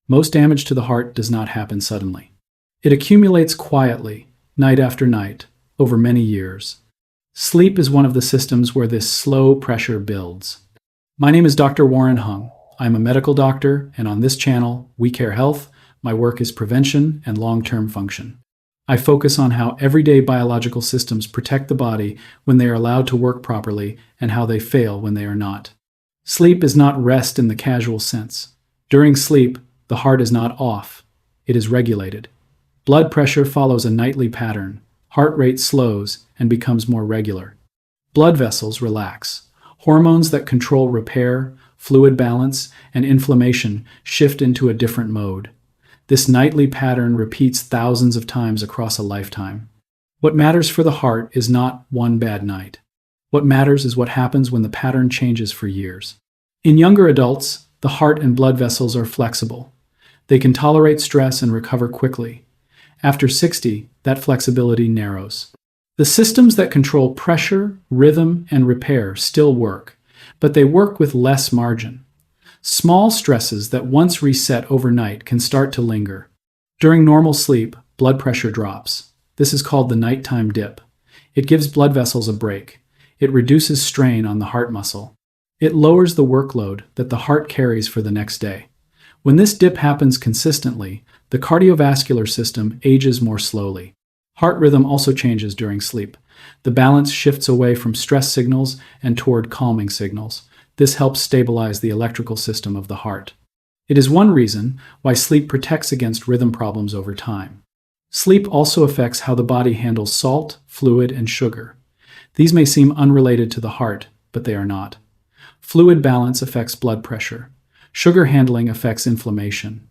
Most damage to the heart does not happen suddenly. It accumulates quietly, night after night, over many years. Sleep is one of the systems where this slow pressure builds. My name is Dr. Warren Hung. I'm a medical doctor, and on this channel, We Care Health, my work is prevention and long-term function. I focus on how everyday biological systems protect the body when they are allowed to work properly and how they fail when they are not. Sleep is not rest in the casual sense. During sleep, the heart is not off. It is regulated. Blood pressure follows a nightly pattern. Heart rate slows and becomes more regular. Blood vessels relax. Hormones that control repair, fluid balance, and inflammation shift into a different mode. This nightly pattern repeats thousands of times across a lifetime. What matters for the heart is not one bad night. What matters is what happens when the pattern changes for years. In younger adults, the heart and blood vessels are flexible. They can tolerate stress and recover quickly. After 60, that flexibility narrows. The systems that control pressure, rhythm, and repair still work, but they work with less margin. Small stresses that once reset overnight can start to linger. During normal sleep, blood pressure drops. This is called the nighttime dip. It gives blood vessels a break. It reduces strain on the heart muscle. It lowers the workload that the heart carries for the next day. When this dip happens consistently, the cardiovascular system ages more slowly. Heart rhythm also changes during sleep. The balance shifts away from stress signals and toward calming signals. This helps stabilize the electrical system of the heart. It is one reason why sleep protects against rhythm problems over time. Sleep also affects how the body handles salt, fluid, and sugar. These may seem unrelated to the heart, but they are not. Fluid balance affects blood pressure. Sugar handling affects inflammation.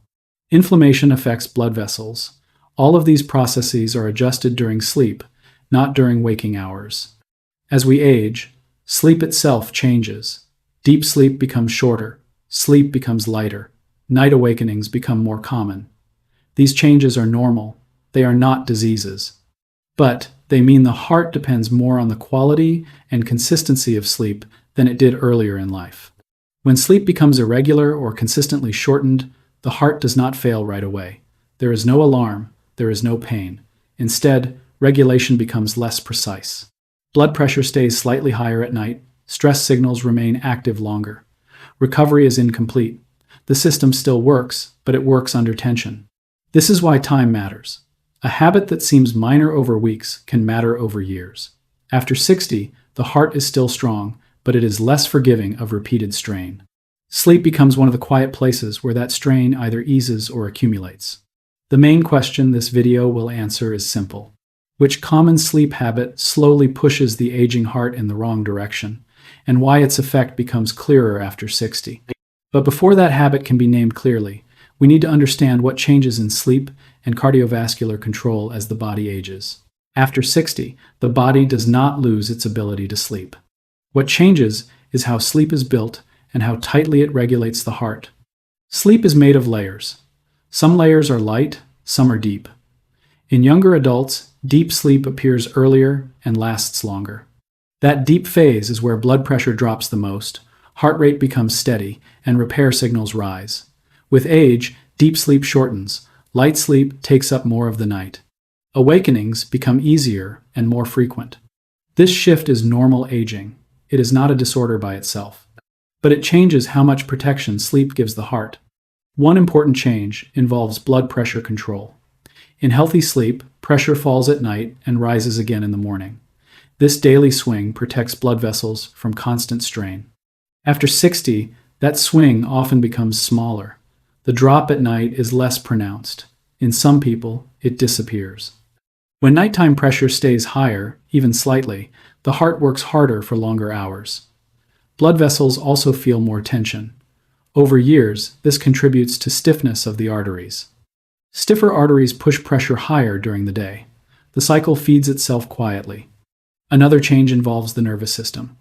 Inflammation affects blood vessels. All of these processes are adjusted during sleep, not during waking hours. As we age, sleep itself changes. Deep sleep becomes shorter. Sleep becomes lighter. Night awakenings become more common. These changes are normal. They are not diseases. But they mean the heart depends more on the quality and consistency of sleep than it did earlier in life. When sleep becomes irregular or consistently shortened, the heart does not fail right away. There is no alarm. There is no pain. Instead, regulation becomes less precise. Blood pressure stays slightly higher at night. Stress signals remain active longer. Recovery is incomplete. The system still works, but it works under tension. This is why time matters. A habit that seems minor over weeks can matter over years. After 60, the heart is still strong, but it is less forgiving of repeated strain. Sleep becomes one of the quiet places where that strain either eases or accumulates. The main question this video will answer is simple. Which common sleep habit slowly pushes the aging heart in the wrong direction, and why its effect becomes clearer after 60? But before that habit can be named clearly, we need to understand what changes in sleep and cardiovascular control as the body ages. After 60, the body does not lose its ability to sleep. What changes is how sleep is built and how tightly it regulates the heart. Sleep is made of layers. Some layers are light, some are deep. In younger adults, deep sleep appears earlier and lasts longer. That deep phase is where blood pressure drops the most, heart rate becomes steady, and repair signals rise. With age, deep sleep shortens. Light sleep takes up more of the night. Awakenings become easier and more frequent. This shift is normal aging. It is not a disorder by itself. But it changes how much protection sleep gives the heart. One important change involves blood pressure control. In healthy sleep, pressure falls at night and rises again in the morning. This daily swing protects blood vessels from constant strain. After 60, that swing often becomes smaller. The drop at night is less pronounced. In some people, it disappears. When nighttime pressure stays higher, even slightly, the heart works harder for longer hours. Blood vessels also feel more tension. Over years, this contributes to stiffness of the arteries. Stiffer arteries push pressure higher during the day. The cycle feeds itself quietly. Another change involves the nervous system.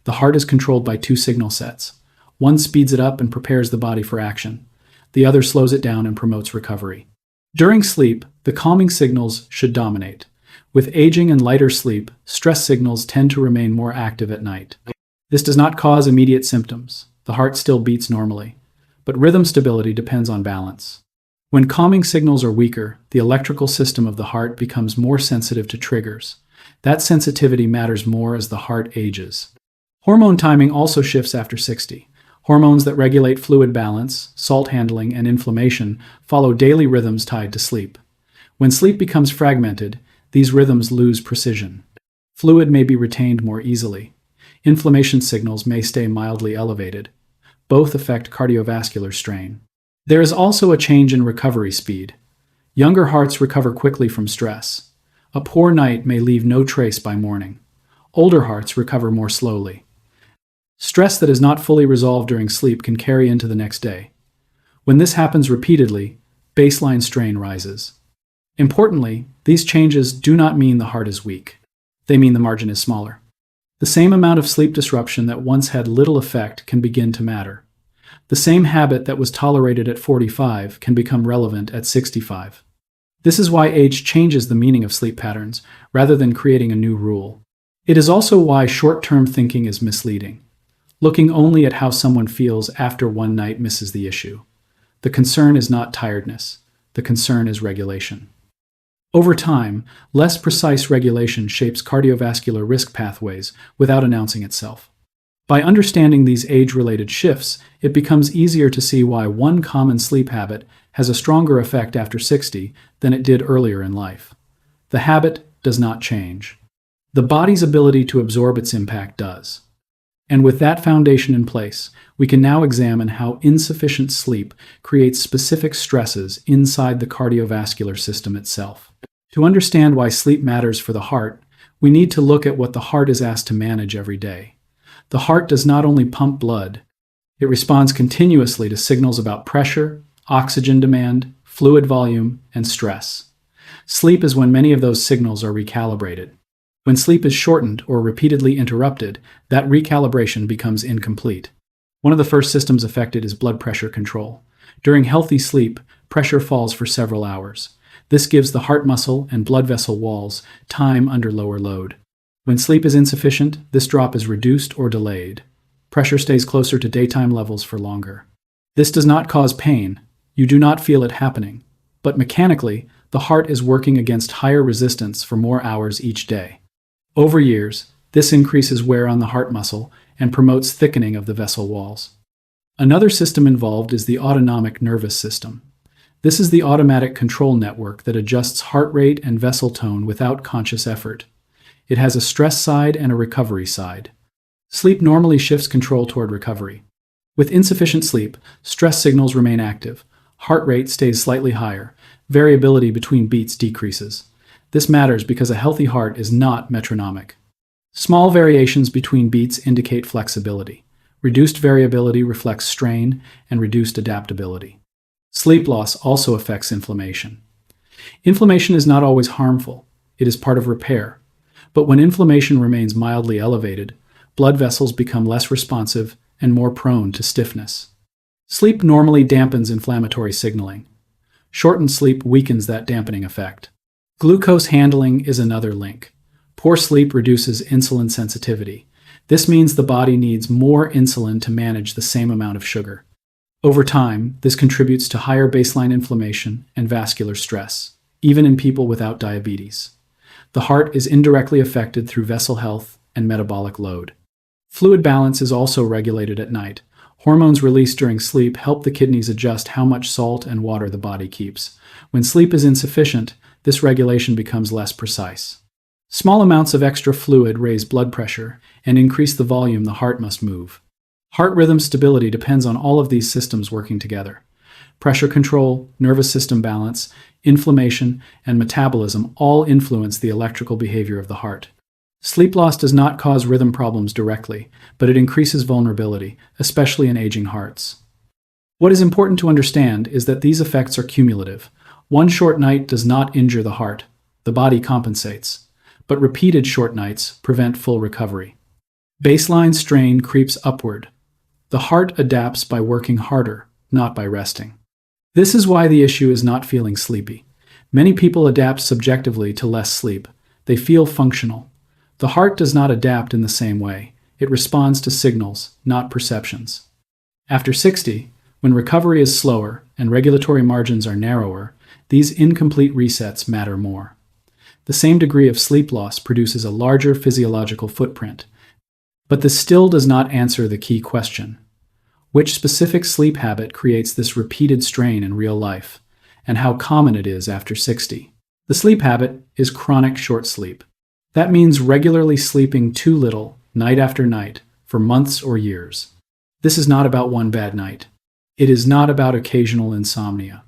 The heart is controlled by two signal sets. One speeds it up and prepares the body for action. The other slows it down and promotes recovery. During sleep, the calming signals should dominate. With aging and lighter sleep, stress signals tend to remain more active at night. This does not cause immediate symptoms. The heart still beats normally. but rhythm stability depends on balance. When calming signals are weaker, the electrical system of the heart becomes more sensitive to triggers. That sensitivity matters more as the heart ages. Hormone timing also shifts after 60. Hormones that regulate fluid balance, salt handling, and inflammation follow daily rhythms tied to sleep. When sleep becomes fragmented, these rhythms lose precision. Fluid may be retained more easily. Inflammation signals may stay mildly elevated. Both affect cardiovascular strain. There is also a change in recovery speed. Younger hearts recover quickly from stress. A poor night may leave no trace by morning. Older hearts recover more slowly. Stress that is not fully resolved during sleep can carry into the next day. When this happens repeatedly, baseline strain rises. Importantly, these changes do not mean the heart is weak. They mean the margin is smaller. The same amount of sleep disruption that once had little effect can begin to matter. The same habit that was tolerated at 45 can become relevant at 65. This is why age changes the meaning of sleep patterns, rather than creating a new rule. It is also why short-term thinking is misleading. Looking only at how someone feels after one night misses the issue. The concern is not tiredness. The concern is regulation. Over time, less precise regulation shapes cardiovascular risk pathways without announcing itself. By understanding these age-related shifts, it becomes easier to see why one common sleep habit has a stronger effect after 60 than it did earlier in life. The habit does not change. The body's ability to absorb its impact does. And with that foundation in place, we can now examine how insufficient sleep creates specific stresses inside the cardiovascular system itself. To understand why sleep matters for the heart, we need to look at what the heart is asked to manage every day. The heart does not only pump blood, it responds continuously to signals about pressure, oxygen demand, fluid volume, and stress. Sleep is when many of those signals are recalibrated. When sleep is shortened or repeatedly interrupted, that recalibration becomes incomplete. One of the first systems affected is blood pressure control. During healthy sleep, pressure falls for several hours. This gives the heart muscle and blood vessel walls time under lower load. When sleep is insufficient, this drop is reduced or delayed. Pressure stays closer to daytime levels for longer. This does not cause pain. You do not feel it happening. But mechanically, the heart is working against higher resistance for more hours each day. Over years, this increases wear on the heart muscle and promotes thickening of the vessel walls. Another system involved is the autonomic nervous system. This is the automatic control network that adjusts heart rate and vessel tone without conscious effort. It has a stress side and a recovery side. Sleep normally shifts control toward recovery. With insufficient sleep, stress signals remain active. Heart rate stays slightly higher. Variability between beats decreases. This matters because a healthy heart is not metronomic. Small variations between beats indicate flexibility. Reduced variability reflects strain and reduced adaptability. Sleep loss also affects inflammation. Inflammation is not always harmful. It is part of repair. But when inflammation remains mildly elevated, blood vessels become less responsive and more prone to stiffness. Sleep normally dampens inflammatory signaling. Shortened sleep weakens that dampening effect. Glucose handling is another link. Poor sleep reduces insulin sensitivity. This means the body needs more insulin to manage the same amount of sugar. Over time, this contributes to higher baseline inflammation and vascular stress, even in people without diabetes. The heart is indirectly affected through vessel health and metabolic load. Fluid balance is also regulated at night. Hormones released during sleep help the kidneys adjust how much salt and water the body keeps. When sleep is insufficient, this regulation becomes less precise. Small amounts of extra fluid raise blood pressure and increase the volume the heart must move. Heart rhythm stability depends on all of these systems working together. Pressure control, nervous system balance, inflammation, and metabolism all influence the electrical behavior of the heart. Sleep loss does not cause rhythm problems directly, but it increases vulnerability, especially in aging hearts. What is important to understand is that these effects are cumulative. One short night does not injure the heart. The body compensates. But repeated short nights prevent full recovery. Baseline strain creeps upward. The heart adapts by working harder, not by resting. This is why the issue is not feeling sleepy. Many people adapt subjectively to less sleep. They feel functional. The heart does not adapt in the same way. It responds to signals, not perceptions. After 60, When recovery is slower and regulatory margins are narrower, these incomplete resets matter more. The same degree of sleep loss produces a larger physiological footprint. But this still does not answer the key question. Which specific sleep habit creates this repeated strain in real life, and how common it is after 60? The sleep habit is chronic short sleep. That means regularly sleeping too little, night after night, for months or years. This is not about one bad night. It is not about occasional insomnia.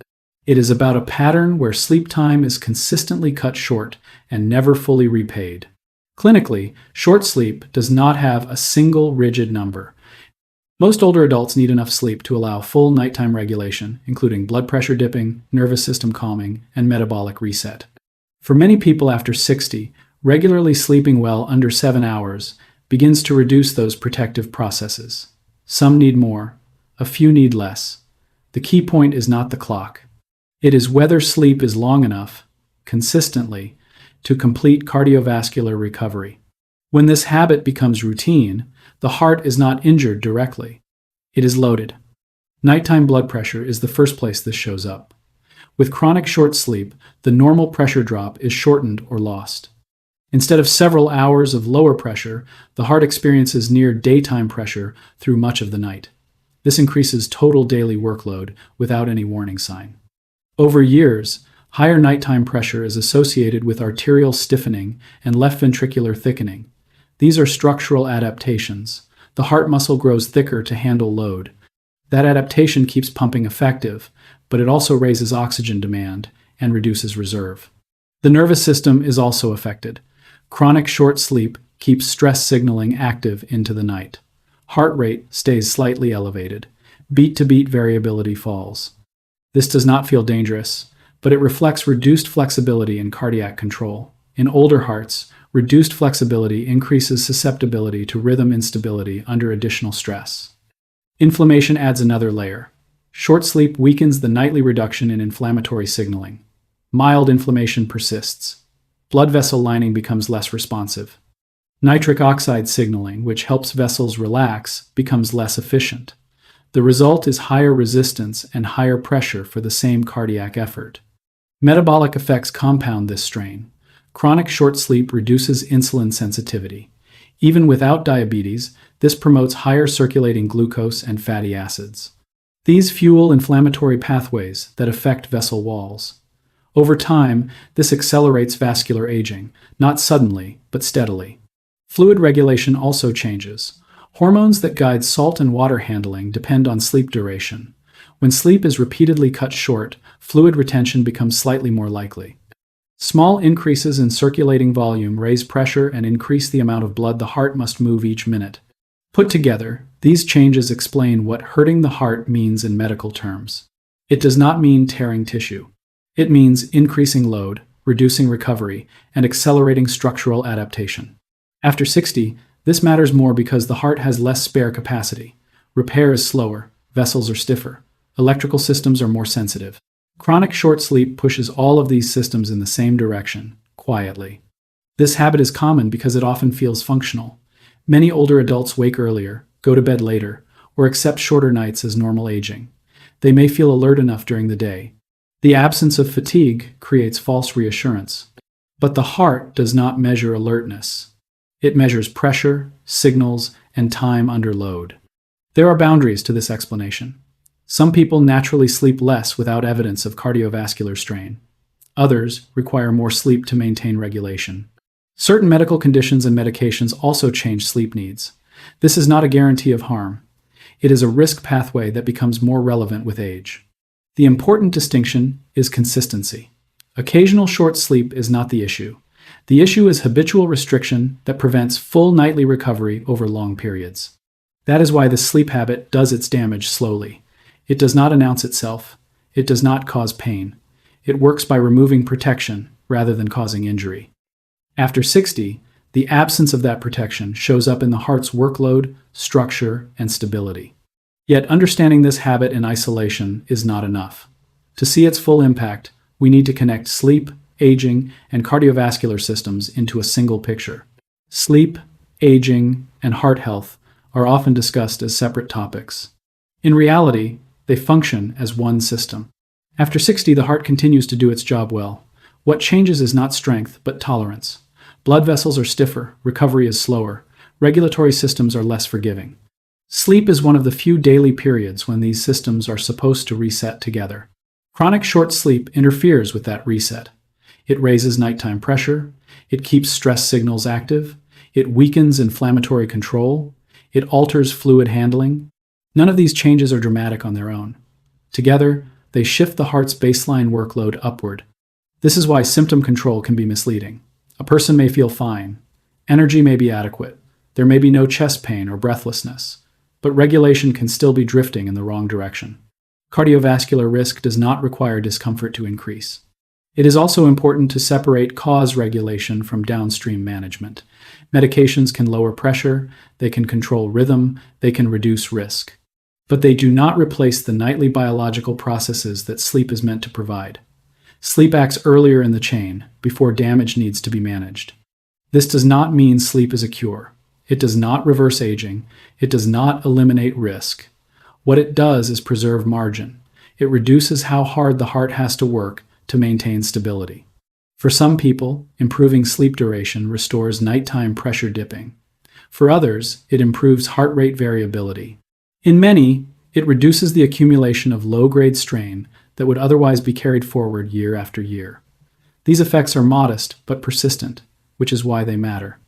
It is about a pattern where sleep time is consistently cut short and never fully repaid. Clinically, short sleep does not have a single rigid number. Most older adults need enough sleep to allow full nighttime regulation, including blood pressure dipping, nervous system calming, and metabolic reset. For many people after 60, regularly sleeping well under 7 hours begins to reduce those protective processes. Some need more, a few need less. The key point is not the clock. It is whether sleep is long enough, consistently, to complete cardiovascular recovery. When this habit becomes routine, the heart is not injured directly. It is loaded. Nighttime blood pressure is the first place this shows up. With chronic short sleep, the normal pressure drop is shortened or lost. Instead of several hours of lower pressure, the heart experiences near daytime pressure through much of the night. This increases total daily workload without any warning sign. Over years, higher nighttime pressure is associated with arterial stiffening and left ventricular thickening. These are structural adaptations. The heart muscle grows thicker to handle load. That adaptation keeps pumping effective, but it also raises oxygen demand and reduces reserve. The nervous system is also affected. Chronic short sleep keeps stress signaling active into the night. Heart rate stays slightly elevated. Beat-to-beat variability falls. This does not feel dangerous, but it reflects reduced flexibility in cardiac control. In older hearts, reduced flexibility increases susceptibility to rhythm instability under additional stress. Inflammation adds another layer. Short sleep weakens the nightly reduction in inflammatory signaling. Mild inflammation persists. Blood vessel lining becomes less responsive. Nitric oxide signaling, which helps vessels relax, becomes less efficient. The result is higher resistance and higher pressure for the same cardiac effort. Metabolic effects compound this strain. Chronic short sleep reduces insulin sensitivity. Even without diabetes, this promotes higher circulating glucose and fatty acids. These fuel inflammatory pathways that affect vessel walls. Over time, this accelerates vascular aging, not suddenly, but steadily. Fluid regulation also changes. Hormones that guide salt and water handling depend on sleep duration. When sleep is repeatedly cut short, fluid retention becomes slightly more likely. Small increases in circulating volume raise pressure and increase the amount of blood the heart must move each minute. Put together, these changes explain what hurting the heart means in medical terms. It does not mean tearing tissue. It means increasing load, reducing recovery, and accelerating structural adaptation. After 60, this matters more because the heart has less spare capacity. Repair is slower, vessels are stiffer, electrical systems are more sensitive. Chronic short sleep pushes all of these systems in the same direction, quietly. This habit is common because it often feels functional. Many older adults wake earlier, go to bed later, or accept shorter nights as normal aging. They may feel alert enough during the day. The absence of fatigue creates false reassurance. But the heart does not measure alertness. It measures pressure, signals, and time under load. There are boundaries to this explanation. Some people naturally sleep less without evidence of cardiovascular strain. Others require more sleep to maintain regulation. Certain medical conditions and medications also change sleep needs. This is not a guarantee of harm. It is a risk pathway that becomes more relevant with age. The important distinction is consistency. Occasional short sleep is not the issue. The issue is habitual restriction that prevents full nightly recovery over long periods. That is why the sleep habit does its damage slowly. It does not announce itself. It does not cause pain. It works by removing protection rather than causing injury. After 60, the absence of that protection shows up in the heart's workload, structure, and stability. Yet understanding this habit in isolation is not enough. To see its full impact, we need to connect sleep, aging, and cardiovascular systems into a single picture. Sleep, aging, and heart health are often discussed as separate topics. In reality, They function as one system. After 60, the heart continues to do its job well. What changes is not strength, but tolerance. Blood vessels are stiffer, recovery is slower, regulatory systems are less forgiving. Sleep is one of the few daily periods when these systems are supposed to reset together. Chronic short sleep interferes with that reset. It raises nighttime pressure, it keeps stress signals active, it weakens inflammatory control, it alters fluid handling. None of these changes are dramatic on their own. Together, they shift the heart's baseline workload upward. This is why symptom control can be misleading. A person may feel fine, energy may be adequate, there may be no chest pain or breathlessness, but regulation can still be drifting in the wrong direction. Cardiovascular risk does not require discomfort to increase. It is also important to separate cause regulation from downstream management. Medications can lower pressure, they can control rhythm, they can reduce risk. But they do not replace the nightly biological processes that sleep is meant to provide. Sleep acts earlier in the chain, before damage needs to be managed. This does not mean sleep is a cure. It does not reverse aging. It does not eliminate risk. What it does is preserve margin. It reduces how hard the heart has to work to maintain stability. For some people, improving sleep duration restores nighttime pressure dipping. For others, it improves heart rate variability. In many, it reduces the accumulation of low-grade strain that would otherwise be carried forward year after year. These effects are modest but persistent, which is why they matter.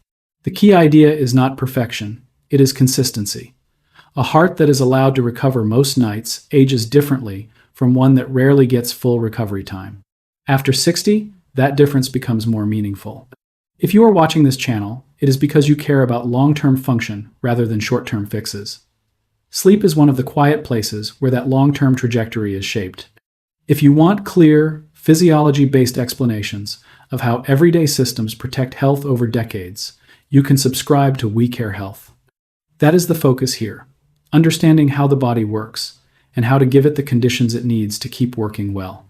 The key idea is not perfection, it is consistency. A heart that is allowed to recover most nights ages differently from one that rarely gets full recovery time. After 60, that difference becomes more meaningful. If you are watching this channel, it is because you care about long-term function rather than short-term fixes. Sleep is one of the quiet places where that long-term trajectory is shaped. If you want clear, physiology-based explanations of how everyday systems protect health over decades, you can subscribe to We Care Health. That is the focus here, understanding how the body works and how to give it the conditions it needs to keep working well.